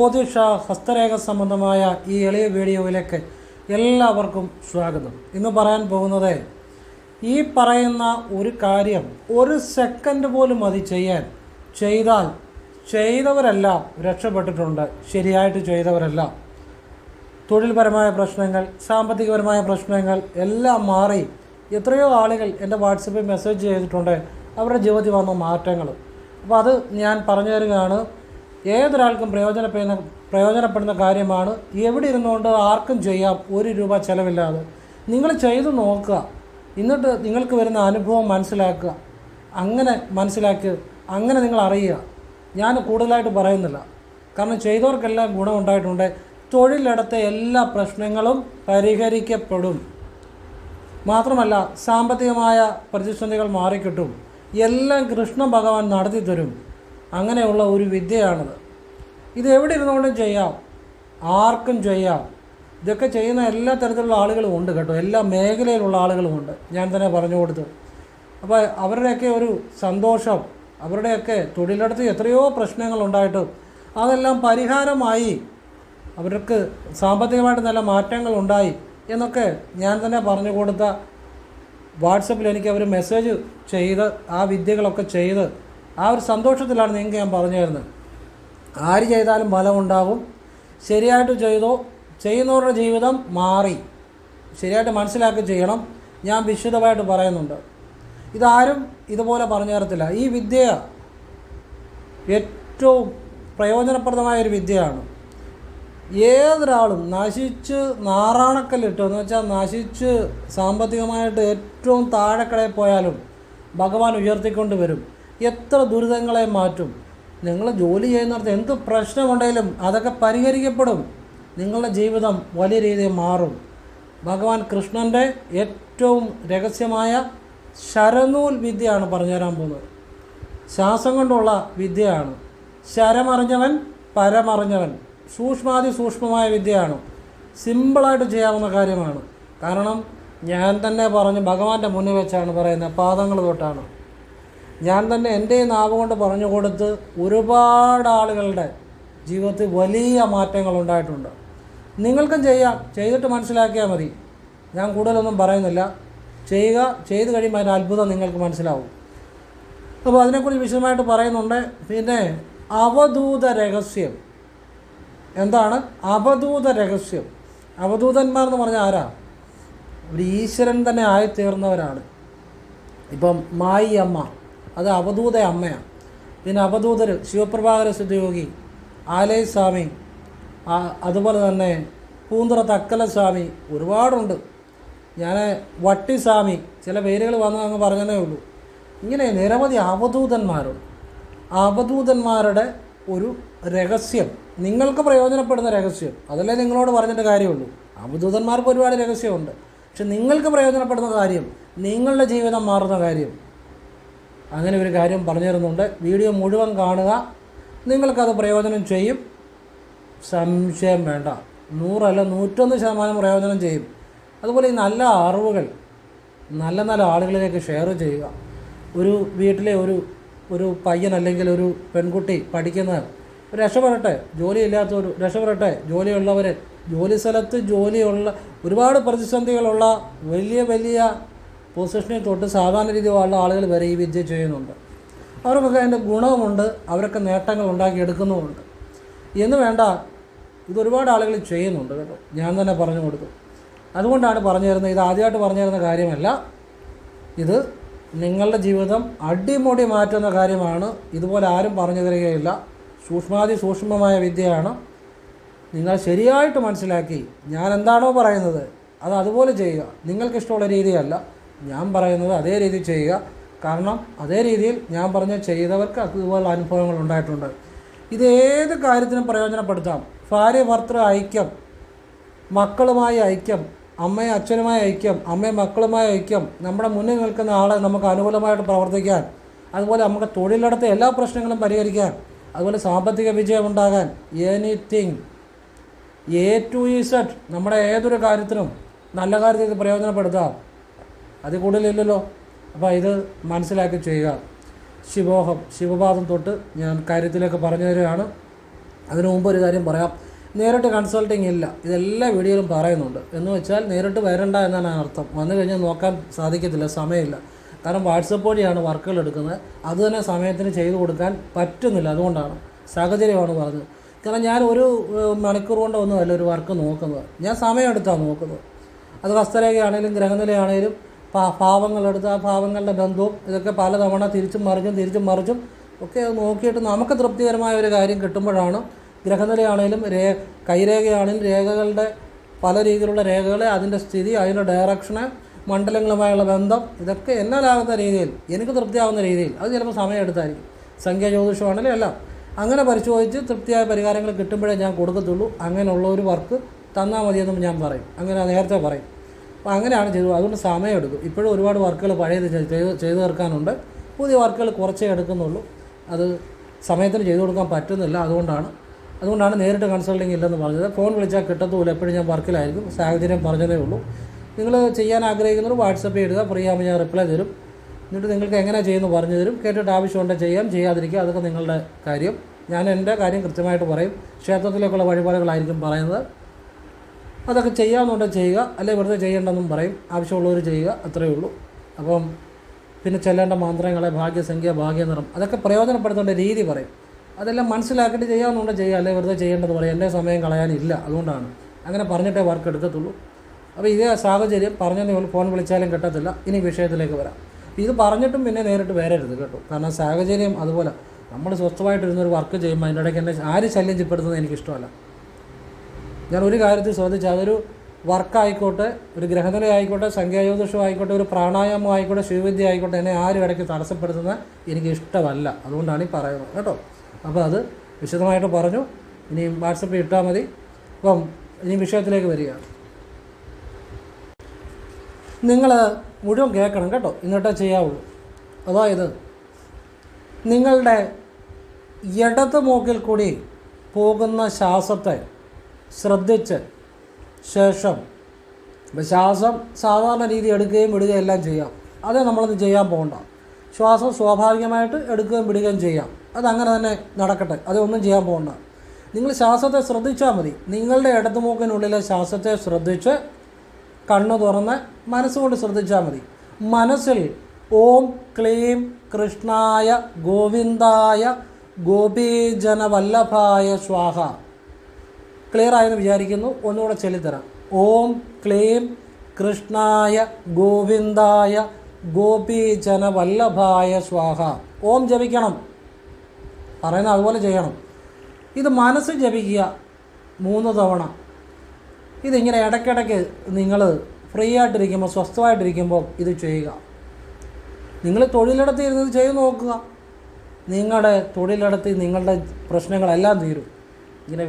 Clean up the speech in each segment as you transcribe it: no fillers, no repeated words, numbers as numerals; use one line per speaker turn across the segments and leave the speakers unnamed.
ജ്യോതിഷ ഹസ്തരേഖ സംബന്ധമായ ഈ എളിയ വീഡിയോയിലേക്ക് എല്ലാവർക്കും സ്വാഗതം. ഇന്ന് പറയാൻ പോകുന്നത് ഈ പറയുന്ന ഒരു കാര്യം ഒരു സെക്കൻഡ് പോലും മതി ചെയ്താൽ ചെയ്തവരെല്ലാം രക്ഷപ്പെട്ടിട്ടുണ്ട്. ശരിയായിട്ട് ചെയ്തവരെല്ലാം തൊഴിൽപരമായ പ്രശ്നങ്ങൾ, സാമ്പത്തികപരമായ പ്രശ്നങ്ങൾ എല്ലാം മാറി എത്രയോ ആളുകൾ എൻ്റെ വാട്സപ്പിൽ മെസ്സേജ് ചെയ്തിട്ടുണ്ട് അവരുടെ ജീവിതത്തിൽ വന്ന മാറ്റങ്ങൾ. അപ്പോൾ അത് ഞാൻ പറഞ്ഞു തരികയാണ്. ഏതൊരാൾക്കും പ്രയോജനപ്പെടുന്ന കാര്യമാണ്. എവിടെ ഇരുന്നുകൊണ്ട് ആർക്കും ചെയ്യാം, ₹1 ചിലവില്ലാതെ. നിങ്ങൾ ചെയ്തു നോക്കുക, എന്നിട്ട് നിങ്ങൾക്ക് വരുന്ന അനുഭവം മനസ്സിലാക്കുക. അങ്ങനെ നിങ്ങൾ അറിയുക. ഞാൻ കൂടുതലായിട്ട് പറയുന്നില്ല, കാരണം ചെയ്തവർക്കെല്ലാം ഗുണമുണ്ടായിട്ടുണ്ട്. തൊഴിലിടത്തെ എല്ലാ പ്രശ്നങ്ങളും പരിഹരിക്കപ്പെടും. മാത്രമല്ല സാമ്പത്തികമായ പ്രതിസന്ധികൾ മാറിക്കിട്ടും. എല്ലാം കൃഷ്ണ ഭഗവാൻ നടത്തി തരും. അങ്ങനെയുള്ള ഒരു വിദ്യയാണിത്. ഇത് എവിടെ ഇരുന്നുകൊണ്ടും ചെയ്യാം, ആർക്കും ചെയ്യാം. ഇതൊക്കെ ചെയ്യുന്ന എല്ലാ തരത്തിലുള്ള ആളുകളും ഉണ്ട് കേട്ടോ, എല്ലാ മേഖലയിലുള്ള ആളുകളുമുണ്ട്. ഞാൻ തന്നെ പറഞ്ഞു കൊടുത്തു. അപ്പോൾ അവരുടെയൊക്കെ ഒരു സന്തോഷം, അവരുടെയൊക്കെ തൊഴിലിടത്ത് എത്രയോ പ്രശ്നങ്ങളുണ്ടായിട്ടും അതെല്ലാം പരിഹാരമായി, അവർക്ക് സാമ്പത്തികമായിട്ട് നല്ല മാറ്റങ്ങളുണ്ടായി എന്നൊക്കെ ഞാൻ തന്നെ പറഞ്ഞു കൊടുത്ത വാട്സപ്പിൽ എനിക്ക് അവർ മെസ്സേജ് ചെയ്ത് ആ വിദ്യകളൊക്കെ ചെയ്ത് ആ ഒരു സന്തോഷത്തിലാണ് നിങ്ങൾക്ക് ഞാൻ പറഞ്ഞു തരുന്നത്. ആര് ചെയ്താലും ഫലമുണ്ടാകും. ശരിയായിട്ട് ചെയ്തോ, ചെയ്യുന്നവരുടെ ജീവിതം മാറി. ശരിയായിട്ട് മനസ്സിലാക്കി ചെയ്യണം. ഞാൻ വിശദമായിട്ട് പറയുന്നുണ്ട്. ഇതാരും ഇതുപോലെ പറഞ്ഞു തരത്തില്ല. ഈ വിദ്യ ഏറ്റവും പ്രയോജനപ്രദമായൊരു വിദ്യയാണ്. ഏതൊരാളും നശിച്ച് നാറാണക്കല്ലിട്ടു എന്ന് വെച്ചാൽ നശിച്ച് സാമ്പത്തികമായിട്ട് ഏറ്റവും താഴെക്കടയിൽ പോയാലും ഭഗവാൻ ഉയർത്തിക്കൊണ്ട് വരും. എത്ര ദുരിതങ്ങളെ മാറ്റും. നിങ്ങൾ ജോലി ചെയ്യുന്നിടത്ത് എന്ത് പ്രശ്നമുണ്ടെങ്കിലും അതൊക്കെ പരിഹരിക്കപ്പെടും. നിങ്ങളുടെ ജീവിതം വലിയ രീതിയിൽ മാറും. ഭഗവാൻ കൃഷ്ണൻ്റെ ഏറ്റവും രഹസ്യമായ ശരനൂൽ വിദ്യയാണ് പറഞ്ഞു തരാൻ പോകുന്നത്. ശ്വാസം കൊണ്ടുള്ള വിദ്യയാണ്. ശരമറിഞ്ഞവൻ പരമറിഞ്ഞവൻ. സൂക്ഷ്മമായ വിദ്യയാണ്. സിമ്പിളായിട്ട് ചെയ്യാവുന്ന കാര്യമാണ്. കാരണം ഞാൻ തന്നെ പറഞ്ഞു, ഭഗവാന്റെ മുന്നിൽ വെച്ചാണ് പറയുന്നത്, പാദങ്ങൾ തൊട്ടാണ്. ഞാൻ തന്നെ എൻ്റെ നാവ് കൊണ്ട് പറഞ്ഞു കൊടുത്ത് ഒരുപാട് ആളുകളുടെ ജീവിതത്തിൽ വലിയ മാറ്റങ്ങൾ ഉണ്ടായിട്ടുണ്ട്. നിങ്ങൾക്കും ചെയ്യാം. ചെയ്തിട്ട് മനസ്സിലാക്കിയാൽ മതി. ഞാൻ കൂടുതലൊന്നും പറയുന്നില്ല. ചെയ്ത് കഴിയുമ്പോൾ അതിൻ്റെ അത്ഭുതം നിങ്ങൾക്ക് മനസ്സിലാവും. അപ്പോൾ അതിനെക്കുറിച്ച് വിശദമായിട്ട് പറയുന്നുണ്ട്. പിന്നെ അവധൂത രഹസ്യം. എന്താണ് അവധൂത രഹസ്യം? അവധൂതന്മാർ എന്ന് പറഞ്ഞാൽ ആരാ? ഒരു ഈശ്വരൻ തന്നെ ആയിത്തീർന്നവരാണ്. ഇപ്പം മായി അമ്മ, അത് അവധൂത അമ്മയാണ്. പിന്നെ അവധൂതർ ശിവപ്രഭാകര സിദ്ധയോഗി, ആലയ സ്വാമി, അതുപോലെ തന്നെ പൂന്തുറ തക്കല സ്വാമി, ഒരുപാടുണ്ട്. ഞാൻ വട്ടിസ്വാമി, ചില പേരുകൾ വന്നതെന്ന് പറഞ്ഞതേ ഉള്ളൂ. ഇങ്ങനെ നിരവധി അവധൂതന്മാരുണ്ട്. അവധൂതന്മാരുടെ ഒരു രഹസ്യം, നിങ്ങൾക്ക് പ്രയോജനപ്പെടുന്ന രഹസ്യം, അതല്ലേ നിങ്ങളോട് പറഞ്ഞിട്ട് കാര്യമുള്ളൂ. അവധൂതന്മാർക്ക് ഒരുപാട് രഹസ്യമുണ്ട്. പക്ഷെ നിങ്ങൾക്ക് പ്രയോജനപ്പെടുന്ന കാര്യം, നിങ്ങളുടെ ജീവിതം മാറുന്ന കാര്യം, അങ്ങനെ ഒരു കാര്യം പറഞ്ഞു തരുന്നുണ്ട്. വീഡിയോ മുഴുവൻ കാണുക. നിങ്ങൾക്കത് പ്രയോജനം ചെയ്യും, സംശയം വേണ്ട. 100 അല്ല 101% പ്രയോജനം ചെയ്യും. അതുപോലെ ഈ നല്ല അറിവുകൾ നല്ല ആളുകളിലേക്ക് ഷെയർ ചെയ്യുക. ഒരു വീട്ടിലെ ഒരു പയ്യൻ അല്ലെങ്കിൽ ഒരു പെൺകുട്ടി പഠിക്കുന്നത് രക്ഷപ്പെടട്ടെ, ജോലിയില്ലാത്തവർ രക്ഷപ്പെടട്ടെ, ജോലിയുള്ളവർ, ജോലി സ്ഥലത്ത് ജോലിയുള്ള ഒരുപാട് പ്രതിസന്ധികളുള്ള വലിയ പൊസിഷനിൽ തൊട്ട് സാധാരണ രീതിയിലുള്ള ആളുകൾ വരെ ഈ വിദ്യ ചെയ്യുന്നുണ്ട്. അവർക്കൊക്കെ അതിൻ്റെ ഗുണവുമുണ്ട്, അവരൊക്കെ നേട്ടങ്ങൾ ഉണ്ടാക്കിയെടുക്കുന്നുമുണ്ട്. എന്ന് വേണ്ട, ഇതൊരുപാട് ആളുകൾ ചെയ്യുന്നുണ്ട് കേട്ടോ. ഞാൻ തന്നെ പറഞ്ഞു കൊടുത്തു. അതുകൊണ്ടാണ് പറഞ്ഞു തരുന്നത്. ഇത് ആദ്യമായിട്ട് പറഞ്ഞു തരുന്ന കാര്യമല്ല. ഇത് നിങ്ങളുടെ ജീവിതം അടിമുടി മാറ്റുന്ന കാര്യമാണ്. ഇതുപോലെ ആരും പറഞ്ഞു തരികയില്ല. സൂക്ഷ്മമായ വിദ്യയാണ്. നിങ്ങൾ ശരിയായിട്ട് മനസ്സിലാക്കി ഞാൻ എന്താണോ പറയുന്നത് അത് അതുപോലെ ചെയ്യുക. നിങ്ങൾക്കിഷ്ടമുള്ള രീതിയല്ല ഞാൻ പറയുന്നത്, അതേ രീതിയിൽ ചെയ്യുക. കാരണം അതേ രീതിയിൽ ഞാൻ പറഞ്ഞ ചെയ്തവർക്ക് അതുപോലെ അനുഭവങ്ങൾ ഉണ്ടായിട്ടുണ്ട്. ഇത് ഏത് കാര്യത്തിനും പ്രയോജനപ്പെടുത്താം. ഭാര്യ ഭർത്തൃ ഐക്യം, മക്കളുമായി ഐക്യം, അമ്മയും അച്ഛനുമായി ഐക്യം, അമ്മയും മക്കളുമായി ഐക്യം, നമ്മുടെ മുന്നിൽ നിൽക്കുന്ന ആളെ നമുക്ക് അനുകൂലമായിട്ട് പ്രവർത്തിക്കാൻ, അതുപോലെ നമുക്ക് തൊഴിലിടത്തെ എല്ലാ പ്രശ്നങ്ങളും പരിഹരിക്കാൻ, അതുപോലെ സാമ്പത്തിക വിജയം ഉണ്ടാകാൻ, എനിത്തിങ് A to Z നമ്മുടെ ഏതൊരു കാര്യത്തിനും നല്ല കാര്യത്തിൽ പ്രയോജനപ്പെടുത്താം. അത് കൂടുതലില്ലല്ലോ. അപ്പോൾ ഇത് മനസ്സിലാക്കി ചെയ്യുക. ശിവോഹം, ശിവപാദം തൊട്ട് ഞാൻ കാര്യത്തിലേക്ക് പറഞ്ഞു തരികയാണ്. അതിനു മുമ്പ് ഒരു കാര്യം പറയാം, നേരിട്ട് കൺസൾട്ടിങ് ഇല്ല, ഇതെല്ലാ വീഡിയോയിലും പറയുന്നുണ്ട്. എന്ന് വെച്ചാൽ നേരിട്ട് വരണ്ട എന്നാണ് അർത്ഥം. വന്നു കഴിഞ്ഞാൽ നോക്കാൻ സാധിക്കത്തില്ല, സമയമില്ല. കാരണം വാട്സപ്പ് വഴിയാണ് വർക്കുകൾ എടുക്കുന്നത്, അത് തന്നെ സമയത്തിന് ചെയ്തു കൊടുക്കാൻ പറ്റുന്നില്ല. അതുകൊണ്ടാണ്, സാഹചര്യമാണ് പറഞ്ഞത്. കാരണം ഞാൻ ഒരു മണിക്കൂർ കൊണ്ടൊന്നുമല്ല ഒരു വർക്ക് നോക്കുന്നത്, ഞാൻ സമയമെടുത്താണ് നോക്കുന്നത്. അത് ഹസ്തരേഖയാണേലും ഗ്രഹനിലയാണേലും ഭാവങ്ങളെടുത്ത് ആ ഭാവങ്ങളുടെ ബന്ധവും ഇതൊക്കെ പലതവണ തിരിച്ചും മറിച്ചും ഒക്കെ നോക്കിയിട്ട് നമുക്ക് തൃപ്തികരമായ ഒരു കാര്യം കിട്ടുമ്പോഴാണ് ഗ്രഹനിലയാണേലും കൈരേഖയാണേലും രേഖകളുടെ പല രീതിയിലുള്ള രേഖകളെ, അതിൻ്റെ സ്ഥിതി, അതിൻ്റെ ഡയറക്ഷന്, മണ്ഡലങ്ങളുമായുള്ള ബന്ധം, ഇതൊക്കെ എന്നാലാകുന്ന രീതിയിൽ, എനിക്ക് തൃപ്തിയാകുന്ന രീതിയിൽ, അത് ചിലപ്പോൾ സമയമെടുത്തായിരിക്കും. സംഖ്യാജ്യോതിഷമാണെങ്കിലും എല്ലാം അങ്ങനെ പരിശോധിച്ച് തൃപ്തിയായ പരിഹാരങ്ങൾ കിട്ടുമ്പോഴേ ഞാൻ കൊടുക്കത്തുള്ളൂ. അങ്ങനെയുള്ള ഒരു വർക്ക് തന്നാൽ മതിയെന്നും ഞാൻ പറയും, അങ്ങനെ നേരത്തെ പറയും. അപ്പോൾ അങ്ങനെയാണ് ചെയ്തത്. അതുകൊണ്ട് സമയമെടുക്കും. ഇപ്പോഴും ഒരുപാട് വർക്കുകൾ പഴയത് ചെയ്തു തീർക്കാനുണ്ട്. പുതിയ വർക്കുകൾ കുറച്ചേ എടുക്കുന്നുള്ളൂ. അത് സമയത്തിന് ചെയ്തു കൊടുക്കാൻ പറ്റുന്നില്ല. അതുകൊണ്ടാണ് നേരിട്ട് കൺസൾട്ടിങ് ഇല്ലെന്ന് പറഞ്ഞത്. ഫോൺ വിളിച്ചാൽ കിട്ടത്തുമില്ല, എപ്പോഴും ഞാൻ വർക്കിലായിരിക്കും. സാഹചര്യം പറഞ്ഞതേ ഉള്ളൂ. നിങ്ങൾ ചെയ്യാൻ ആഗ്രഹിക്കുന്നവർ വാട്സപ്പ് ചെയ്യുക, ഫ്രീ ആകുമ്പോൾ ഞാൻ റിപ്ലൈ തരും. എന്നിട്ട് നിങ്ങൾക്ക് എങ്ങനെ ചെയ്യുന്നു പറഞ്ഞു തരും. കേട്ടിട്ട് ആവശ്യമുണ്ടെങ്കിൽ ചെയ്യാം, ചെയ്യാതിരിക്കുക, അതൊക്കെ നിങ്ങളുടെ കാര്യം. ഞാൻ എൻ്റെ കാര്യം കൃത്യമായിട്ട് പറയും. ക്ഷേത്രത്തിലേക്കുള്ള വഴിപാടുകളായിരിക്കും പറയുന്നത്. അതൊക്കെ ചെയ്യാമെന്നുണ്ടെങ്കിൽ ചെയ്യുക, അല്ലെങ്കിൽ വെറുതെ ചെയ്യേണ്ടെന്നും പറയും. ആവശ്യമുള്ളവർ ചെയ്യുക, അത്രയേ ഉള്ളൂ. അപ്പം പിന്നെ ചെല്ലേണ്ട മന്ത്രങ്ങളെ, ഭാഗ്യസംഖ്യ, ഭാഗ്യനിറം, അതൊക്കെ പ്രയോജനപ്പെടുത്തേണ്ട രീതി പറയും. അതെല്ലാം മനസ്സിലാക്കിയിട്ട് ചെയ്യാമെന്നുണ്ടെങ്കിൽ ചെയ്യുക, അല്ലെങ്കിൽ വെറുതെ ചെയ്യേണ്ടത് പറയും. എൻ്റെ സമയം കളയാനില്ല, അതുകൊണ്ടാണ് അങ്ങനെ പറഞ്ഞിട്ടേ വർക്ക് എടുക്കത്തുള്ളൂ. അപ്പോൾ ഇതേ സാഹചര്യം പറഞ്ഞതേ ഉള്ളൂ. ഫോൺ വിളിച്ചാലും കിട്ടത്തില്ല. ഇനി വിഷയത്തിലേക്ക് വരാം. ഇത് പറഞ്ഞിട്ടും പിന്നെ നേരിട്ട് വരരുത് കേട്ടോ. കാരണം സാഹചര്യം അതുപോലെ. നമ്മൾ സ്വസ്ഥമായിട്ടിരുന്നൊരു വർക്ക് ചെയ്യുമ്പോൾ അതിൻ്റെ ഇടയ്ക്ക് എന്നെ ആര് ശല്യം ചിപ്പെടുന്നത് എനിക്കിഷ്ടമല്ല. ഞാൻ ഒരു കാര്യത്തിൽ ശ്രദ്ധിച്ചാൽ, അതൊരു വർക്കായിക്കോട്ടെ, ഒരു ഗ്രഹനില ആയിക്കോട്ടെ, സംഖ്യാജ്യോതിഷം ആയിക്കോട്ടെ, ഒരു പ്രാണായാമം ആയിക്കോട്ടെ, ശിവവിദ്യ ആയിക്കോട്ടെ, എന്നെ ആരും ഇടയ്ക്ക് തടസ്സപ്പെടുത്തുന്നത് എനിക്ക് ഇഷ്ടമല്ല. അതുകൊണ്ടാണ് ഈ പറയുന്നത് കേട്ടോ. അപ്പോൾ അത് വിശദമായിട്ട് പറഞ്ഞു. ഇനി വാട്സപ്പിൽ ഇട്ടാൽ മതി. അപ്പം ഇനി വിഷയത്തിലേക്ക് വരികയാണ്. നിങ്ങൾ മുഴുവൻ കേൾക്കണം കേട്ടോ, എന്നിട്ടേ ചെയ്യാവുള്ളൂ. അതായത് നിങ്ങളുടെ ഇടത് മൂക്കിൽ കൂടി പോകുന്ന ശ്വാസത്തെ ശ്രദ്ധിച്ച് ശേഷം, ശ്വാസം സാധാരണ രീതി എടുക്കുകയും വിടുകയും എല്ലാം ചെയ്യാം. അതേ നമ്മളൊന്നും ചെയ്യാൻ പോകണ്ട. ശ്വാസം സ്വാഭാവികമായിട്ട് എടുക്കുകയും വിടുകയും ചെയ്യാം. അതങ്ങനെ തന്നെ നടക്കട്ടെ, അതൊന്നും ചെയ്യാൻ പോകണ്ട. നിങ്ങൾ ശ്വാസത്തെ ശ്രദ്ധിച്ചാൽ മതി. നിങ്ങളുടെ ഇടത് മൂക്കിനുള്ളിലെ ശ്വാസത്തെ ശ്രദ്ധിച്ച് കണ്ണു തുറന്ന് മനസ്സുകൊണ്ട് ശ്രദ്ധിച്ചാൽ മതി. മനസ്സിൽ ഓം ക്ലീം കൃഷ്ണായ ഗോവിന്ദായ ഗോപീജനവല്ലഭായ സ്വാഹ. ക്ലിയർ ആയെന്ന് വിചാരിക്കുന്നു. ഒന്നുകൂടെ ചൊല്ലിത്തരാം. ഓം ക്ലീം കൃഷ്ണായ ഗോവിന്ദായ ഗോപീജനവല്ലഭായ സ്വാഹ. ഓം ജപിക്കണം, പറയുന്നത് അതുപോലെ ചെയ്യണം. ഇത് മനസ്സ് ജപിക്കുക 3 തവണ. ഇതിങ്ങനെ ഇടയ്ക്കിടയ്ക്ക് നിങ്ങൾ ഫ്രീ ആയിട്ടിരിക്കുമ്പോൾ, സ്വസ്ഥമായിട്ടിരിക്കുമ്പോൾ ഇത് ചെയ്യുക. നിങ്ങൾ തൊഴിലിടത്ത് ഇരുന്നത് ചെയ്ത് നോക്കുക. നിങ്ങളുടെ തൊഴിലിടത്ത് നിങ്ങളുടെ പ്രശ്നങ്ങളെല്ലാം തീരും. ഇങ്ങനെ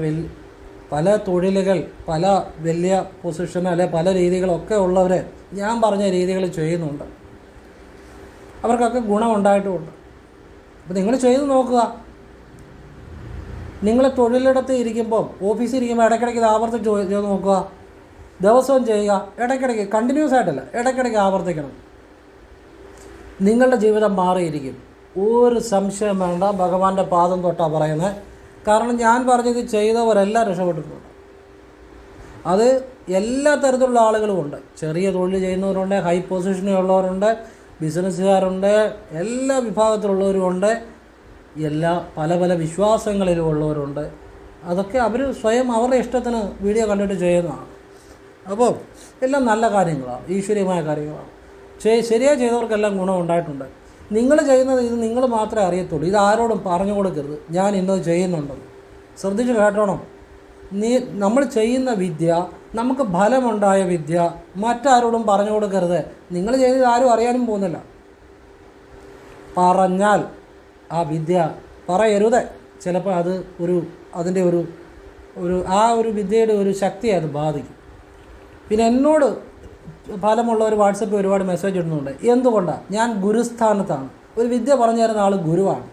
പല തൊഴിലുകൾ, പല വലിയ പൊസിഷൻ, അല്ലെ പല രീതികളൊക്കെ ഉള്ളവർ ഞാൻ പറഞ്ഞ രീതികൾ ചെയ്യുന്നുണ്ട്. അവർക്കൊക്കെ ഗുണമുണ്ടായിട്ടുമുണ്ട്. അപ്പോൾ നിങ്ങൾ ചെയ്ത് നോക്കുക. നിങ്ങൾ തൊഴിലിടത്ത് ഇരിക്കുമ്പോൾ, ഓഫീസിൽ ഇരിക്കുമ്പോൾ ഇടയ്ക്കിടയ്ക്ക് ഇത് ആവർത്തിച്ച് ചെയ്ത് നോക്കുക. ദിവസവും ചെയ്യുക. ഇടയ്ക്കിടയ്ക്ക്, കണ്ടിന്യൂസ് ആയിട്ടല്ല, ഇടയ്ക്കിടയ്ക്ക് ആവർത്തിക്കണം. നിങ്ങളുടെ ജീവിതം മാറിയിരിക്കും. ഒരു സംശയം വേണ്ട. ഭഗവാന്റെ പാദം തൊട്ടാണ് പറയുന്നത്. കാരണം ഞാൻ പറഞ്ഞത് ചെയ്തവരെല്ലാം രക്ഷപ്പെട്ടിട്ടുണ്ട്. അത് എല്ലാ തരത്തിലുള്ള ആളുകളുമുണ്ട്. ചെറിയ തൊഴിൽ ചെയ്യുന്നവരുണ്ട്, ഹൈ പൊസിഷനിലുള്ളവരുണ്ട്, ബിസിനസ്സുകാരുണ്ട്, എല്ലാ വിഭാഗത്തിലുള്ളവരുമുണ്ട്, പല പല വിശ്വാസങ്ങളിലും ഉള്ളവരുണ്ട്. അതൊക്കെ അവർ സ്വയം അവരുടെ ഇഷ്ടത്തിന് വീഡിയോ കണ്ടിട്ട് ചെയ്യുന്നതാണ്. അപ്പോൾ എല്ലാം നല്ല കാര്യങ്ങളാണ്, ഈശ്വരീയമായ കാര്യങ്ങളാണ്. ശരിയായി ചെയ്തവർക്കെല്ലാം ഗുണം ഉണ്ടായിട്ടുണ്ട്. നിങ്ങൾ ചെയ്യുന്നത് ഇത് നിങ്ങൾ മാത്രമേ അറിയത്തുള്ളൂ. ഇത് ആരോടും പറഞ്ഞു കൊടുക്കരുത്, ഞാൻ ഇന്നത് ചെയ്യുന്നുണ്ടെന്ന്. ശ്രദ്ധിച്ച് കേട്ടോണം. നമ്മൾ ചെയ്യുന്ന വിദ്യ, നമുക്ക് ഫലമുണ്ടായ വിദ്യ മറ്റാരോടും പറഞ്ഞു കൊടുക്കരുത്. നിങ്ങൾ ചെയ്തത് ആരും അറിയാനും പോകുന്നില്ല. പറഞ്ഞാൽ ആ വിദ്യ പറയരുത്. ചിലപ്പോൾ അത് അതിൻ്റെ ഒരു വിദ്യയുടെ ഒരു ശക്തിയെ അത് ബാധിക്കും. പിന്നെ എന്നോട് ഫലമുള്ളവർ വാട്സപ്പിൽ ഒരുപാട് മെസ്സേജ് ഇടുന്നുണ്ട്. എന്തുകൊണ്ടാണ്? ഞാൻ ഗുരുസ്ഥാനത്താണ്. ഒരു വിദ്യ പറഞ്ഞു തരുന്ന ആൾ ഗുരുവാണ്.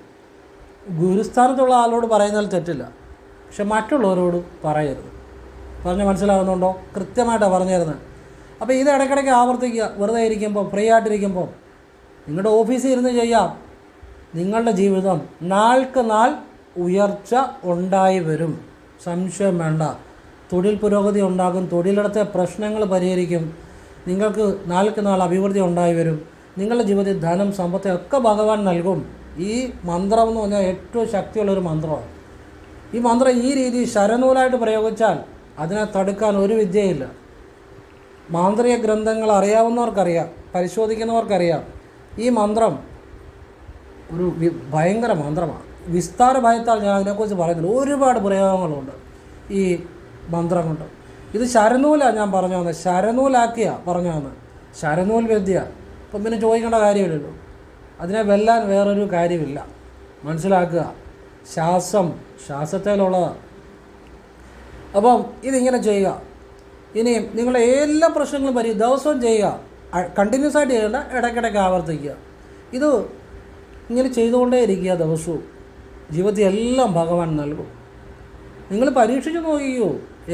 ഗുരുസ്ഥാനത്തുള്ള ആളോട് പറയുന്നതിൽ തെറ്റില്ല, പക്ഷെ മറ്റുള്ളവരോട് പറയരുത്. പറഞ്ഞ് മനസ്സിലാകുന്നുണ്ടോ? കൃത്യമായിട്ടാണ് പറഞ്ഞു തരുന്നത്. അപ്പോൾ ഇത് ഇടയ്ക്കിടയ്ക്ക് ആവർത്തിക്കുക. വെറുതെ ഇരിക്കുമ്പോൾ, ഫ്രീ ആയിട്ടിരിക്കുമ്പോൾ നിങ്ങളുടെ ഓഫീസിൽ ഇരുന്ന് ചെയ്യാം. നിങ്ങളുടെ ജീവിതം നാൾക്ക് നാൾ ഉയർച്ച ഉണ്ടായി വരും, സംശയം വേണ്ട. തൊഴിൽ പുരോഗതി ഉണ്ടാകും, തൊഴിലിടത്തെ പ്രശ്നങ്ങൾ പരിഹരിക്കും, നിങ്ങൾക്ക് നാൾക്ക് നാൾ അഭിവൃദ്ധി ഉണ്ടായി വരും. നിങ്ങളുടെ ജീവിതത്തിൽ ധനം, സമ്പത്ത് ഒക്കെ ഭഗവാൻ നൽകും. ഈ മന്ത്രം എന്ന് പറഞ്ഞാൽ ഏറ്റവും ശക്തിയുള്ളൊരു മന്ത്രമാണ്. ഈ മന്ത്രം ഈ രീതിയിൽ ശരനൂലായിട്ട് പ്രയോഗിച്ചാൽ അതിനെ തടുക്കാൻ ഒരു വിദ്യയില്ല. മാന്ത്രിക ഗ്രന്ഥങ്ങൾ അറിയാവുന്നവർക്കറിയാം, പരിശോധിക്കുന്നവർക്കറിയാം. ഈ മന്ത്രം ഒരു ഭയങ്കര മന്ത്രമാണ്. വിസ്താര ഭയത്താൽ ഞാൻ അതിനെക്കുറിച്ച് പറയുന്നില്ല. ഒരുപാട് പ്രയോഗങ്ങളുണ്ട് ഈ മന്ത്രം കൊണ്ട്. ഇത് ശരനൂലാണ് ഞാൻ പറഞ്ഞു വന്നത്, ശരനൂലാക്കിയ പറഞ്ഞു വന്നത്, ശരനൂൽ വിദ്യ. അപ്പം പിന്നെ ചോദിക്കേണ്ട കാര്യമില്ലല്ലോ. അതിനെ വെല്ലാൻ വേറൊരു കാര്യമില്ല. മനസ്സിലാക്കുക, ശ്വാസത്തിലുള്ളതാണ്. അപ്പം ഇതിങ്ങനെ ചെയ്യുക. ഇനിയും നിങ്ങളുടെ എല്ലാ പ്രശ്നങ്ങളും ദിവസവും ചെയ്യുക, കണ്ടിന്യൂസ് ആയിട്ട് ചെയ്യേണ്ട, ഇടയ്ക്കിടയ്ക്ക് ആവർത്തിക്കുക. ഇത് ഇങ്ങനെ ചെയ്തുകൊണ്ടേ ഇരിക്കുക ദിവസവും. ജീവിതത്തിൽ എല്ലാം ഭഗവാൻ നൽകും. നിങ്ങൾ പരീക്ഷിച്ച് നോക്കിയോ,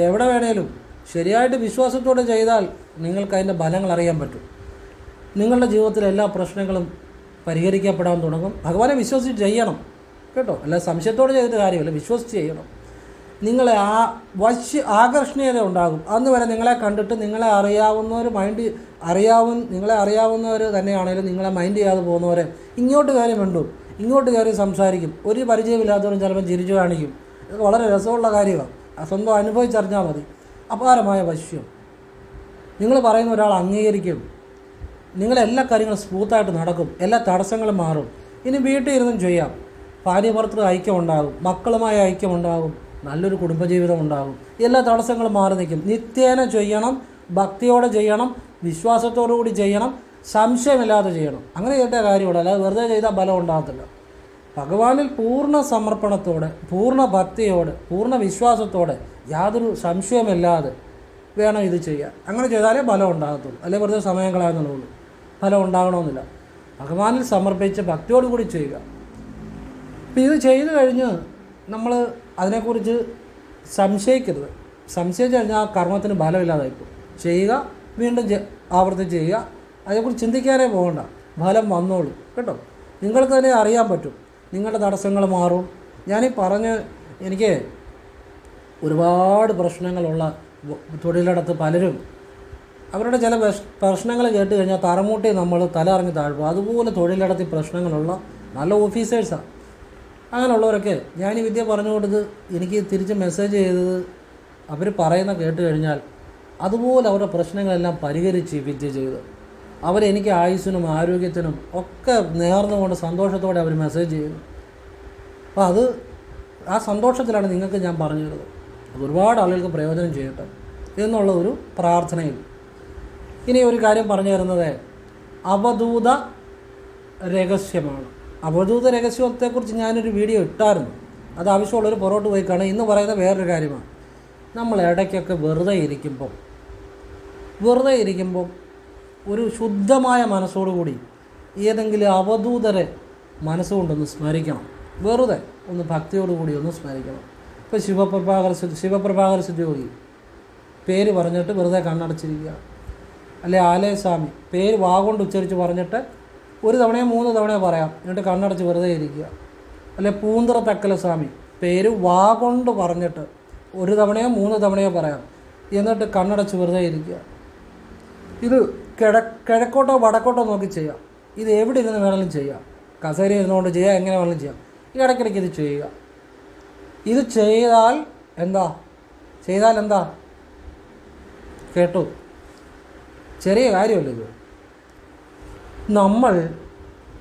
എവിടെ വേണേലും ശരിയായിട്ട് വിശ്വാസത്തോടെ ചെയ്താൽ നിങ്ങൾക്ക് അതിൻ്റെ ഫലങ്ങൾ അറിയാൻ പറ്റും. നിങ്ങളുടെ ജീവിതത്തിലെ എല്ലാ പ്രശ്നങ്ങളും പരിഹരിക്കപ്പെടാൻ തുടങ്ങും. ഭഗവാനെ വിശ്വസിച്ച് ചെയ്യണം കേട്ടോ, അല്ല സംശയത്തോടെ ചെയ്തിട്ട് കാര്യമില്ല, വിശ്വസിച്ച് ചെയ്യണം. നിങ്ങളെ ആകർഷണീയത ഉണ്ടാകും. അന്ന് വരെ നിങ്ങളെ കണ്ടിട്ട് നിങ്ങളെ അറിയാവുന്നവർ നിങ്ങളെ അറിയാവുന്നവർ തന്നെയാണെങ്കിലും നിങ്ങളെ മൈൻഡ് ചെയ്യാതെ പോകുന്നവരെ ഇങ്ങോട്ട് കയറി മിണ്ടും, ഇങ്ങോട്ട് കയറി സംസാരിക്കും. ഒരു പരിചയമില്ലാത്തവരും ചിലപ്പോൾ ചിരിച്ചു കാണിക്കും. ഇതൊക്കെ വളരെ രസമുള്ള കാര്യമാണ്. സ്വന്തം അനുഭവിച്ചറിഞ്ഞാൽ മതി. അപാരമായ വശ്യം. നിങ്ങൾ പറയുന്ന ഒരാൾ അംഗീകരിക്കും. നിങ്ങളെല്ലാ കാര്യങ്ങളും സ്മൂത്തായിട്ട് നടക്കും, എല്ലാ തടസ്സങ്ങളും മാറും. ഇനി വീട്ടിൽ ഇരുന്നും ചെയ്യാം. ഭാര്യ ഭർത്തൃ ഐക്യം ഉണ്ടാകും, മക്കളുമായ ഐക്യം ഉണ്ടാകും, നല്ലൊരു കുടുംബജീവിതം ഉണ്ടാകും. എല്ലാ തടസ്സങ്ങളും മാറി നിൽക്കും. നിത്യേന ചെയ്യണം, ഭക്തിയോടെ ചെയ്യണം, വിശ്വാസത്തോടു കൂടി ചെയ്യണം, സംശയമില്ലാതെ ചെയ്യണം. അങ്ങനെ ചെയ്യേണ്ട കാര്യമുള്ളൂ. അല്ലാതെ വെറുതെ ചെയ്താൽ ബലം ഉണ്ടാകത്തില്ല. ഭഗവാനിൽ പൂർണ്ണ സമർപ്പണത്തോടെ, പൂർണ്ണ ഭക്തിയോടെ, പൂർണ്ണ വിശ്വാസത്തോടെ, യാതൊരു സംശയമില്ലാതെ വേണം ഇത് ചെയ്യാൻ. അങ്ങനെ ചെയ്താലേ ബലം ഉണ്ടാകത്തുള്ളൂ. അല്ലെങ്കിൽ വെറുതെ സമയം കളയാന്നുള്ളൂ, ഫലം ഉണ്ടാകണമെന്നില്ല. ഭഗവാനിൽ സമർപ്പിച്ച് ഭക്തിയോടുകൂടി ചെയ്യുക. അപ്പം ഇത് ചെയ്തു കഴിഞ്ഞ് നമ്മൾ അതിനെക്കുറിച്ച് സംശയിക്കരുത്. സംശയിച്ച് കഴിഞ്ഞാൽ ആ കർമ്മത്തിന് ഫലമില്ലാതായിപ്പോൾ ചെയ്യുക, വീണ്ടും ആവർത്തിച്ച് ചെയ്യുക. അതേക്കുറിച്ച് ചിന്തിക്കാനേ പോകണ്ട, ഫലം വന്നോളൂ കേട്ടോ. നിങ്ങൾക്ക് തന്നെ അറിയാൻ പറ്റും, നിങ്ങളുടെ തടസ്സങ്ങൾ മാറും. എനിക്ക് ഒരുപാട് പ്രശ്നങ്ങളുള്ള തൊഴിലിടത്ത് പലരും അവരുടെ ചില പ്രശ്നങ്ങൾ കേട്ട് കഴിഞ്ഞാൽ തറമൂട്ടി നമ്മൾ തല ഇറങ്ങി താഴ്വും. അതുപോലെ തൊഴിലിടത്തിൽ പ്രശ്നങ്ങളുള്ള നല്ല ഓഫീസേഴ്സാണ്. അങ്ങനെയുള്ളവരൊക്കെ ഞാൻ ഈ വിദ്യ പറഞ്ഞു കൊടുത്ത് എനിക്ക് തിരിച്ച് മെസ്സേജ് ചെയ്തത് അവർ പറയുന്ന കേട്ട് കഴിഞ്ഞാൽ അതുപോലെ അവരുടെ പ്രശ്നങ്ങളെല്ലാം പരിഹരിച്ച് വിദ്യ ചെയ്ത് അവരെനിക്ക് ആയുസ്സിനും ആരോഗ്യത്തിനും ഒക്കെ നേർന്നുകൊണ്ട് സന്തോഷത്തോടെ അവർ മെസ്സേജ് ചെയ്യുന്നു. അപ്പോൾ ആ സന്തോഷത്തിലാണ് നിങ്ങൾക്ക് ഞാൻ പറഞ്ഞു തരുന്നത്. അത് ഒരുപാട് ആളുകൾക്ക് പ്രയോജനം ചെയ്യട്ടെ എന്നുള്ള ഒരു പ്രാർത്ഥനയിൽ. ഇനി ഒരു കാര്യം പറഞ്ഞു തരുന്നത് അവധൂത രഹസ്യമാണ്. അവധൂത രഹസ്യത്തെക്കുറിച്ച് ഞാനൊരു വീഡിയോ ഇട്ടായിരുന്നു. അത് ആവശ്യമുള്ളൊരു പുറകോട്ട് പോയി കാണാം. ഇന്ന് പറയുന്ന വേറൊരു കാര്യമാണ്. നമ്മൾ ഇടയ്ക്കൊക്കെ വെറുതെ ഇരിക്കുമ്പോൾ ഒരു ശുദ്ധമായ മനസ്സോടുകൂടി ഏതെങ്കിലും അവധൂതരെ മനസ്സുകൊണ്ടൊന്ന് സ്മരിക്കണം. വെറുതെ ഒന്ന് ഭക്തിയോടുകൂടി ഒന്ന് സ്മരിക്കണം. ഇപ്പോൾ ശിവപ്രഭാകര സിദ്ധിയോഗി പേര് പറഞ്ഞിട്ട് വെറുതെ കണ്ണടച്ചിരിക്കുക. അല്ലെ ആലയസ്വാമി പേര് വാഗൊണ്ട് ഉച്ചരിച്ച് പറഞ്ഞിട്ട് ഒരു തവണയോ 3 തവണയോ പറയാം, എന്നിട്ട് കണ്ണടച്ച് വെറുതെ ഇരിക്കുക. അല്ലെ പൂന്തറ തക്കല സ്വാമി പേര് വാഗൊണ്ട് പറഞ്ഞിട്ട് 1 തവണയോ 3 തവണയോ പറയാം, എന്നിട്ട് കണ്ണടച്ച് വെറുതെ ഇരിക്കുക. ഇത് കിഴക്കോട്ടോ വടക്കോട്ടോ നോക്കി ചെയ്യാം. ഇത് എവിടെ ഇരുന്ന് വേണമെങ്കിലും ചെയ്യാം. കസേര ഇരുന്നുകൊണ്ട് ചെയ്യാം, എങ്ങനെ വേണമെങ്കിലും ചെയ്യാം. ഈ ഇടയ്ക്കിടയ്ക്ക് ഇത് ചെയ്യുക. ഇത് ചെയ്താൽ എന്താ കേട്ടോ, ചെറിയ കാര്യമല്ല ഇത്. നമ്മൾ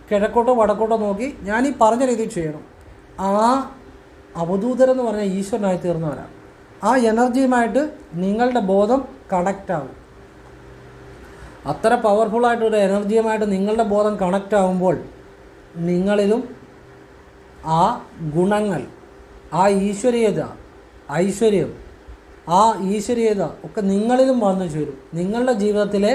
കിഴക്കോട്ടോ വടക്കോട്ടോ നോക്കി ഞാൻ ഈ പറഞ്ഞ രീതിയിൽ ചെയ്യണം. ആ അവധൂതരെന്ന് പറഞ്ഞാൽ ഈശ്വരനായി തീർന്നവരാണ്. ആ എനർജിയുമായിട്ട് നിങ്ങളുടെ ബോധം കണക്റ്റ് ആകും. അത്ര പവർഫുള്ളായിട്ടൊരു എനർജിയുമായിട്ട് നിങ്ങളുടെ ബോധം കണക്റ്റ് ആകുമ്പോൾ നിങ്ങളിലും ആ ഗുണങ്ങൾ, ആ ഈശ്വരീയത, ഐശ്വര്യം, ആ ഈശ്വരീയത ഒക്കെ നിങ്ങളിലും വന്നു ചേരും. നിങ്ങളുടെ ജീവിതത്തിലെ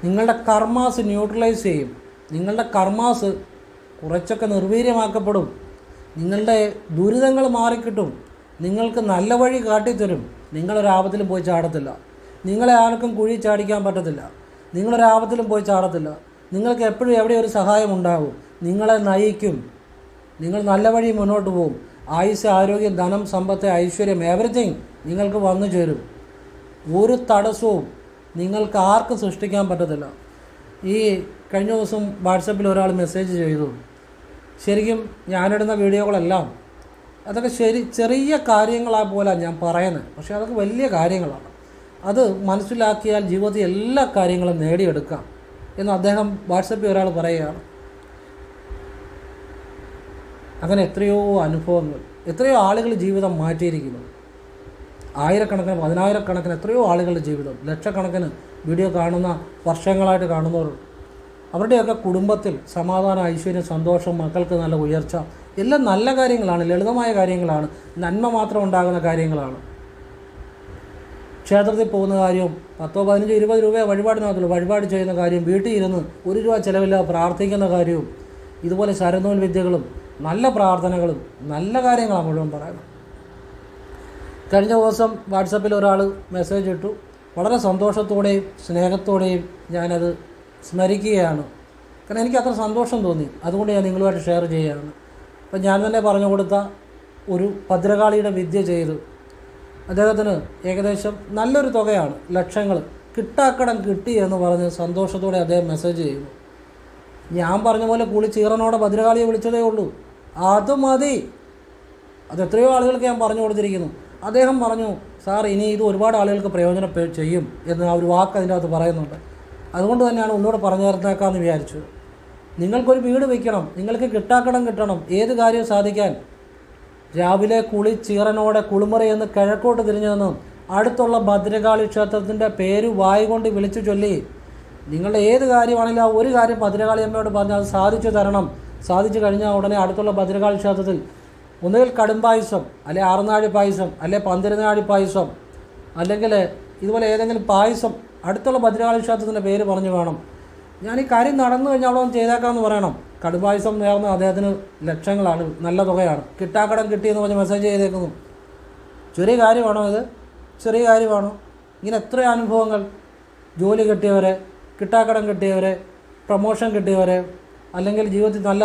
നിങ്ങളുടെ കർമാസ് ന്യൂട്രലൈസ് ചെയ്യും. നിങ്ങളുടെ കർമാസ് കുറച്ചൊക്കെ നിർവീര്യമാക്കപ്പെടും. നിങ്ങളുടെ ദുരിതങ്ങൾ മാറിക്കിട്ടും. നിങ്ങൾക്ക് നല്ല വഴി കാട്ടിത്തരും. നിങ്ങളൊരാപത്തിലും പോയി ചാടത്തില്ല. നിങ്ങളെ ആർക്കും കുഴി ചാടിക്കാൻ പറ്റത്തില്ല. നിങ്ങളൊരാപത്തിലും പോയി ചാടത്തില്ല. നിങ്ങൾക്ക് എപ്പോഴും എവിടെ ഒരു സഹായം ഉണ്ടാകും. നിങ്ങളെ നയിക്കും. നിങ്ങൾ നല്ല വഴി മുന്നോട്ട് പോകും. ആയുസ്, ആരോഗ്യം, ധനം, സമ്പത്ത്, ഐശ്വര്യം, എവറിത്തിങ് നിങ്ങൾക്ക് വന്നു ചേരും. ഒരു തടസ്സവും നിങ്ങൾക്ക് ആർക്കും സൃഷ്ടിക്കാൻ പറ്റത്തില്ല. ഈ കഴിഞ്ഞ ദിവസം വാട്സപ്പിൽ ഒരാൾ മെസ്സേജ് ചെയ്തു. ശരിക്കും ഞാനിടുന്ന വീഡിയോകളെല്ലാം അതൊക്കെ ചെറിയ കാര്യങ്ങളാ പോലെ ഞാൻ പറയുന്നത്, പക്ഷേ അതൊക്കെ വലിയ കാര്യങ്ങളാണ്. അത് മനസ്സിലാക്കിയാൽ ജീവിതത്തിൽ എല്ലാ കാര്യങ്ങളും നേടിയെടുക്കാം എന്ന് അദ്ദേഹം വാട്സപ്പിൽ ഒരാൾ പറയുകയാണ്. അങ്ങനെ എത്രയോ അനുഭവങ്ങൾ, എത്രയോ ആളുകൾ ജീവിതം മാറ്റിയിരിക്കുന്നു. ആയിരക്കണക്കിന്, പതിനായിരക്കണക്കിന് എത്രയോ ആളുകളുടെ ജീവിതം, ലക്ഷക്കണക്കിന് വീഡിയോ കാണുന്ന, വർഷങ്ങളായിട്ട് കാണുന്നവർ, അവരുടെയൊക്കെ കുടുംബത്തിൽ സമാധാനം, ഐശ്വര്യം, സന്തോഷം, മക്കൾക്ക് നല്ല ഉയർച്ച, എല്ലാം നല്ല കാര്യങ്ങളാണ്, ലളിതമായ കാര്യങ്ങളാണ്, നന്മ മാത്രം ഉണ്ടാകുന്ന കാര്യങ്ങളാണ്. ക്ഷേത്രത്തിൽ പോകുന്ന കാര്യവും 10, 15, 20 രൂപ വഴിപാടിനകത്തുള്ളൂ. വഴിപാട് ചെയ്യുന്ന കാര്യം, വീട്ടിൽ ഇരുന്ന് 1 രൂപ ചിലവില്ലാതെ പ്രാർത്ഥിക്കുന്ന കാര്യവും, ഇതുപോലെ ശരനൂൽ വിദ്യകളും നല്ല പ്രാർത്ഥനകളും നല്ല കാര്യങ്ങളാണ് മുഴുവൻ പറയുന്നത്. കഴിഞ്ഞ ദിവസം വാട്സപ്പിൽ ഒരാൾ മെസ്സേജ് ഇട്ടു. വളരെ സന്തോഷത്തോടെയും സ്നേഹത്തോടെയും ഞാനത് സ്മരിക്കുകയാണ്. കാരണം എനിക്ക് അത്ര സന്തോഷം തോന്നി, അതുകൊണ്ട് ഞാൻ നിങ്ങളുമായിട്ട് ഷെയർ ചെയ്യുകയാണ്. അപ്പം ഞാൻ തന്നെ പറഞ്ഞു കൊടുത്ത ഒരു ഭദ്രകാളിയുടെ വിദ്യ ചെയ്ത് അദ്ദേഹത്തിന് ഏകദേശം നല്ലൊരു തുകയാണ്, ലക്ഷങ്ങൾ കിട്ടാക്കടം കിട്ടി എന്ന് പറഞ്ഞ് സന്തോഷത്തോടെ അദ്ദേഹം മെസ്സേജ് ചെയ്യുന്നു. ഞാൻ പറഞ്ഞ പോലെ ചീറനോടെ ഭദ്രകാളിയെ വിളിച്ചതേ ഉള്ളൂ, അത് മതി. അതെത്രയോ ആളുകൾക്ക് ഞാൻ പറഞ്ഞു കൊടുത്തിരിക്കുന്നു. അദ്ദേഹം പറഞ്ഞു, സാർ ഇനി ഇത് ഒരുപാട് ആളുകൾക്ക് പ്രയോജനം ചെയ്യും എന്ന് ആ ഒരു വാക്ക് അതിൻ്റെ അകത്ത് പറയുന്നുണ്ട്. അതുകൊണ്ട് തന്നെയാണ് ഒന്നുകൂടെ പറഞ്ഞു തരുന്നേക്കാമെന്ന് വിചാരിച്ചു. നിങ്ങൾക്കൊരു വീട് വയ്ക്കണം, നിങ്ങൾക്ക് കിട്ടാക്കടം കിട്ടണം, ഏത് കാര്യവും സാധിക്കാൻ രാവിലെ ചീറനോടെ കുളിമുറി എന്ന് കിഴക്കോട്ട് തിരിഞ്ഞു നിന്നും അടുത്തുള്ള ഭദ്രകാളി ക്ഷേത്രത്തിൻ്റെ പേര് വായിക്കൊണ്ട് വിളിച്ചു ചൊല്ലി നിങ്ങളുടെ ഏത് കാര്യമാണെങ്കിലും ആ ഒരു കാര്യം ഭദ്രകാളി അമ്മയോട് പറഞ്ഞാൽ അത് സാധിച്ചു തരണം. സാധിച്ചു കഴിഞ്ഞാൽ ഉടനെ അടുത്തുള്ള ഭദ്രകാളി ക്ഷേത്രത്തിൽ ഒന്നുകിൽ കടുംപായസം, അല്ലെ ആറുനാഴി പായസം, അല്ലെ പന്തിരുനാഴി പായസം, അല്ലെങ്കിൽ ഇതുപോലെ ഏതെങ്കിലും പായസം അടുത്തുള്ള ഭദ്രകാളി ക്ഷേത്രത്തിൻ്റെ പേര് പറഞ്ഞു വേണം. ഞാൻ ഈ കാര്യം നടന്നു കഴിഞ്ഞാൽ അവിടെ ഒന്ന് ചെയ്തേക്കാമെന്ന് പറയണം. കടുംപായസം നേർന്ന് അദ്ദേഹത്തിന് ലക്ഷങ്ങളാണ്, നല്ല തുകയാണ്. കിട്ടാക്കടം കിട്ടിയെന്ന് പറഞ്ഞ് മെസ്സേജ് ചെയ്തേക്കുന്നു. ചെറിയ കാര്യമാണോ ഇത്? ചെറിയ കാര്യമാണോ? ഇങ്ങനെ എത്ര അനുഭവങ്ങൾ, ജോലി കിട്ടിയവരെ, കിട്ടാക്കടം കിട്ടിയവരെ, പ്രമോഷൻ കിട്ടിയവരെ, അല്ലെങ്കിൽ ജീവിതത്തിൽ നല്ല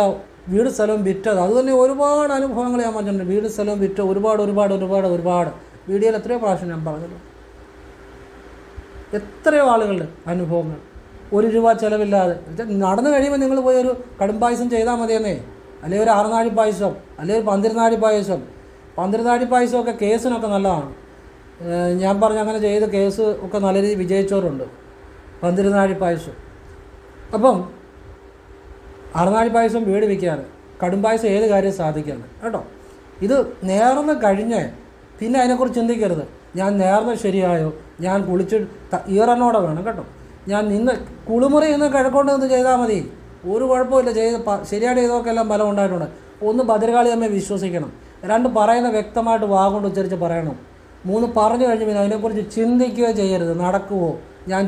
വീട് സ്ഥലവും വിറ്റത്, അതുതന്നെ ഒരുപാട് അനുഭവങ്ങൾ ഞാൻ പറഞ്ഞിട്ടുണ്ട്. വീട് സ്ഥലവും വിറ്റ ഒരുപാട് വീഡിയോയിൽ എത്രയോ പ്രാവശ്യം ഞാൻ പറഞ്ഞത്. എത്രയോ ആളുകളുടെ അനുഭവങ്ങൾ 1 രൂപ ചിലവില്ലാതെ. നടന്നു കഴിയുമ്പോൾ നിങ്ങൾ പോയി ഒരു കടുംപായസം ചെയ്താൽ മതിയെന്നേ, അല്ലെങ്കിൽ ഒരു ആറുനാഴി പായസം, അല്ലെങ്കിൽ ഒരു പന്തിരുനാഴി പായസം. പന്തിരുനാഴി പായസമൊക്കെ കേസിനൊക്കെ നല്ലതാണ്. ഞാൻ പറഞ്ഞ അങ്ങനെ ചെയ്ത് കേസ് ഒക്കെ നല്ല രീതിയിൽ വിജയിച്ചവരുണ്ട്. പന്തിരുനാഴി പായസം. അപ്പം ആറുനാഴി പായസം വീട് വയ്ക്കാറ്, കടുംപായസം ഏത് കാര്യം സാധിക്കാണ് കേട്ടോ. ഇത് നേർന്ന് കഴിഞ്ഞ് പിന്നെ അതിനെക്കുറിച്ച് ചിന്തിക്കരുത്. ഞാൻ നേർന്ന് ശരിയായോ, ഞാൻ കുളിച്ച് ഈറനോടെ വേണം കേട്ടോ. ഞാൻ കുളിമുറി നിന്ന് കിഴക്കൊണ്ട് നിന്ന് ചെയ്താൽ മതി, ഒരു കുഴപ്പമില്ല. ശരിയായിട്ട് ചെയ്തവർക്കെല്ലാം ഫലം ഉണ്ടായിട്ടുണ്ട്. 1 ഭദ്രകാളി അമ്മയെ വിശ്വസിക്കണം. 2 പറയുന്ന വ്യക്തമായിട്ട് വാഗൊണ്ട് ഉച്ചരിച്ച് പറയണം. 3 പറഞ്ഞു കഴിഞ്ഞ് പിന്നെ അതിനെക്കുറിച്ച് ചിന്തിക്കുകയോ ചെയ്യരുത്. നടക്കുമോ, ഞാൻ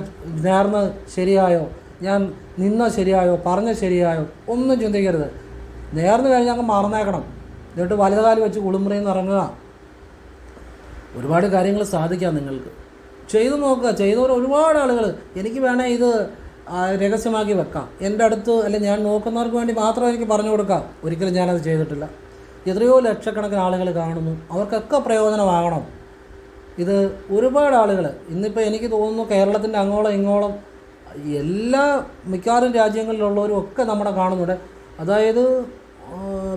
നേർന്ന് ശരിയായോ, ഞാൻ ശരിയായോ, പറഞ്ഞ ശരിയായോ, ഒന്നും ചിന്തിക്കരുത്. നേർന്ന് കഴിഞ്ഞാൽ അങ്ങ് മറന്നേക്കണം. എന്നിട്ട് വലതുകാലം വെച്ച് കുളിമുറിയിൽ നിന്ന് ഇറങ്ങുക. ഒരുപാട് കാര്യങ്ങൾ സാധിക്കാം നിങ്ങൾക്ക്. ചെയ്തു നോക്കുക. ചെയ്തവർ ഒരുപാട് ആളുകൾ, എനിക്ക് വേണേൽ ഇത് രഹസ്യമാക്കി വെക്കാം, എൻ്റെ അടുത്ത് അല്ലെങ്കിൽ ഞാൻ നോക്കുന്നവർക്ക് വേണ്ടി മാത്രം എനിക്ക് പറഞ്ഞു കൊടുക്കാം. ഒരിക്കലും ഞാനത് ചെയ്തിട്ടില്ല. എത്രയോ ലക്ഷക്കണക്കിന് ആളുകൾ കാണുന്നു, അവർക്കൊക്കെ പ്രയോജനമാകണം. ഇത് ഒരുപാട് ആളുകൾ ഇന്നിപ്പോൾ എനിക്ക് തോന്നുന്നു കേരളത്തിൻ്റെ അങ്ങോളം ഇങ്ങോളം മിക്കവാറും രാജ്യങ്ങളിലുള്ളവരും ഒക്കെ നമ്മുടെ കാണുന്നുണ്ട്. അതായത്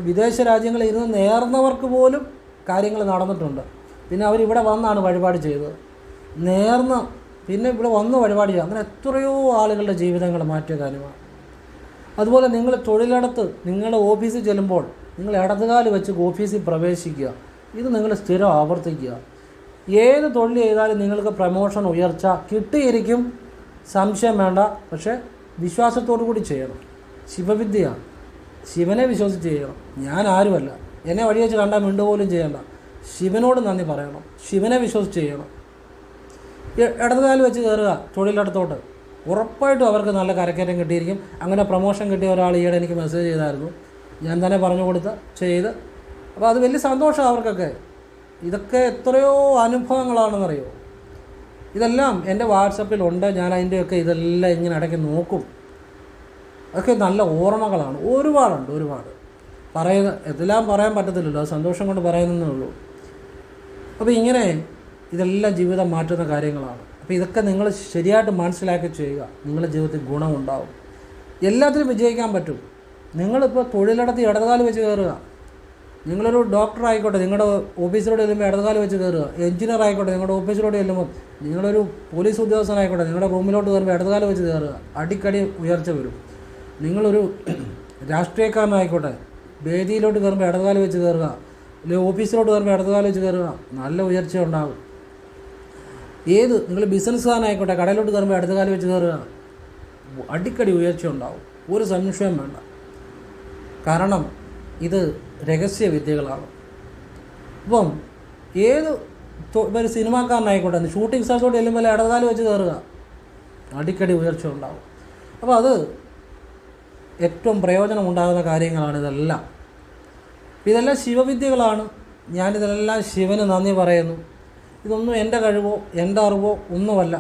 വിദേശ രാജ്യങ്ങളിൽ ഇരുന്ന് നേർന്നവർക്ക് പോലും കാര്യങ്ങൾ നടന്നിട്ടുണ്ട്. പിന്നെ അവരിവിടെ വന്നാണ് വഴിപാട് ചെയ്തത്. പിന്നെ ഇവിടെ വന്ന് വഴിപാട് ചെയ്യുക. അങ്ങനെ എത്രയോ ആളുകളുടെ ജീവിതങ്ങൾ മാറ്റിയ കാര്യമാണ്. അതുപോലെ നിങ്ങൾ തൊഴിലിടത്ത്, നിങ്ങളുടെ ഓഫീസിൽ ചെല്ലുമ്പോൾ നിങ്ങൾ ഇടതുകാല് വെച്ച് ഓഫീസിൽ പ്രവേശിക്കുക. ഇത് നിങ്ങൾ സ്ഥിരം ആവർത്തിക്കുക. ഏത് തൊഴിൽ ചെയ്താലും നിങ്ങൾക്ക് പ്രമോഷൻ, ഉയർച്ച കിട്ടിയിരിക്കും, സംശയം വേണ്ട. പക്ഷേ വിശ്വാസത്തോടു കൂടി ചെയ്യണം. ശിവവിദ്യയാണ്, ശിവനെ വിശ്വസിച്ച് ചെയ്യണം. ഞാൻ ആരുമല്ല, എന്നെ വഴി വെച്ച് കണ്ടാൽ മിണ്ടുപോലും ചെയ്യണ്ട. ശിവനോട് നന്ദി പറയണം, ശിവനെ വിശ്വസിച്ച് ചെയ്യണം. ഇടതുകാലം വെച്ച് കയറുക തൊഴിലിടത്തോട്ട്, ഉറപ്പായിട്ടും അവർക്ക് നല്ല കരക്കയറ്റം കിട്ടിയിരിക്കും. അങ്ങനെ പ്രമോഷൻ കിട്ടിയ ഒരാൾ ഈയിടെ എനിക്ക് മെസ്സേജ് ചെയ്തായിരുന്നു. ഞാൻ തന്നെ പറഞ്ഞു കൊടുത്ത് ചെയ്ത്. അപ്പോൾ അത് വലിയ സന്തോഷമാണ് അവർക്കൊക്കെ. ഇതൊക്കെ എത്രയോ അനുഭവങ്ങളാണെന്നറിയോ. ഇതെല്ലാം എൻ്റെ വാട്സപ്പിലുണ്ട്. ഞാൻ അതിൻ്റെയൊക്കെ ഇതെല്ലാം ഇങ്ങനെ ഇടയ്ക്ക് നോക്കും. അതൊക്കെ നല്ല ഓർമ്മകളാണ്. ഒരുപാട് എല്ലാം പറയാൻ പറ്റത്തില്ലല്ലോ, അത് സന്തോഷം കൊണ്ട് പറയുന്നതേ ഉള്ളൂ. അപ്പോൾ ഇങ്ങനെ ഇതെല്ലാം ജീവിതം മാറ്റുന്ന കാര്യങ്ങളാണ്. അപ്പോൾ ഇതൊക്കെ നിങ്ങൾ ശരിയായിട്ട് മനസ്സിലാക്കി ചെയ്യുക, നിങ്ങളുടെ ജീവിതത്തിൽ ഗുണമുണ്ടാവും. എല്ലാത്തിലും വിജയിക്കാൻ പറ്റും. നിങ്ങളിപ്പോൾ തൊഴിലിടത്ത് ഇടതുകാല് വെച്ച് കയറുക, നിങ്ങളൊരു ഡോക്ടർ ആയിക്കോട്ടെ, നിങ്ങളുടെ ഓഫീസിലൂടെ ചെല്ലുമ്പോൾ ഇടതുകാല് വെച്ച് കയറുക, എഞ്ചിനീയർ ആയിക്കോട്ടെ, നിങ്ങളുടെ ഓഫീസിലൂടെ ചെല്ലുമ്പോൾ, നിങ്ങളൊരു പോലീസ് ഉദ്യോഗസ്ഥനായിക്കോട്ടെ, നിങ്ങളുടെ റൂമിലോട്ട് കയറുമ്പോൾ ഇടതുകാല് വെച്ച് കയറുക, അടിക്കടി ഉയർച്ച വരും. നിങ്ങളൊരു രാഷ്ട്രീയക്കാരനായിക്കോട്ടെ, വേദിയിലോട്ട് കയറുമ്പോൾ ഇടതുകാല് വെച്ച് കയറുക, അല്ലെങ്കിൽ ഓഫീസിലോട്ട് കയറുമ്പോൾ ഇടതുകാല് വെച്ച് കയറുക, നല്ല ഉയർച്ച ഉണ്ടാകും. നിങ്ങൾ ബിസിനസ്സുകാരനായിക്കോട്ടെ, കടയിലോട്ട് കയറുമ്പോൾ ഇടതുകാല് വെച്ച് കയറുക, അടിക്കടി ഉയർച്ച ഉണ്ടാവും. ഒരു സംശയം വേണ്ട. കാരണം ഇത് രഹസ്യ വിദ്യകളാണ്. അപ്പം ഒരു സിനിമാക്കാരനായിക്കോട്ടെ, ഷൂട്ടിംഗ് സ്ഥലത്തോട്ട് ചെല്ലുമ്പോൾ ഇടതുകാല് വെച്ച് കയറുക, അടിക്കടി ഉയർച്ച ഉണ്ടാവും. അപ്പോൾ അത് ഏറ്റവും പ്രയോജനമുണ്ടാകുന്ന കാര്യങ്ങളാണ് ഇതെല്ലാം. ഇതെല്ലാം ശിവവിദ്യകളാണ്. ഞാനിതെല്ലാം ശിവന് നന്ദി പറയുന്നു. ഇതൊന്നും എൻ്റെ കഴിവോ എൻ്റെ അറിവോ ഒന്നുമല്ല.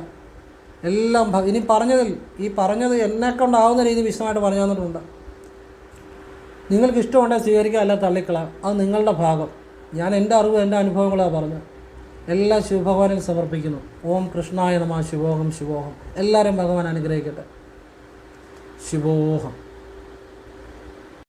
എല്ലാം ഇനി പറഞ്ഞത് എന്നെക്കൊണ്ടാവുന്ന രീതി വിശദമായിട്ട് പറഞ്ഞു തന്നിട്ടുണ്ട്. നിങ്ങൾക്ക് ഇഷ്ടമുണ്ടെങ്കിൽ സ്വീകരിക്കുക, അല്ല തള്ളിക്കളാം. അത് നിങ്ങളുടെ ഭാഗം. ഞാൻ എൻ്റെ അറിവ് എൻ്റെ അനുഭവങ്ങളാണ് പറഞ്ഞത്. എല്ലാം ശിവഭഗവാനിൽ സമർപ്പിക്കുന്നു. ഓം കൃഷ്ണായ നമഃ. ശിവോഹം ശിവോഹം. എല്ലാവരും ഭഗവാൻ അനുഗ്രഹിക്കട്ടെ. ശിവോഹം.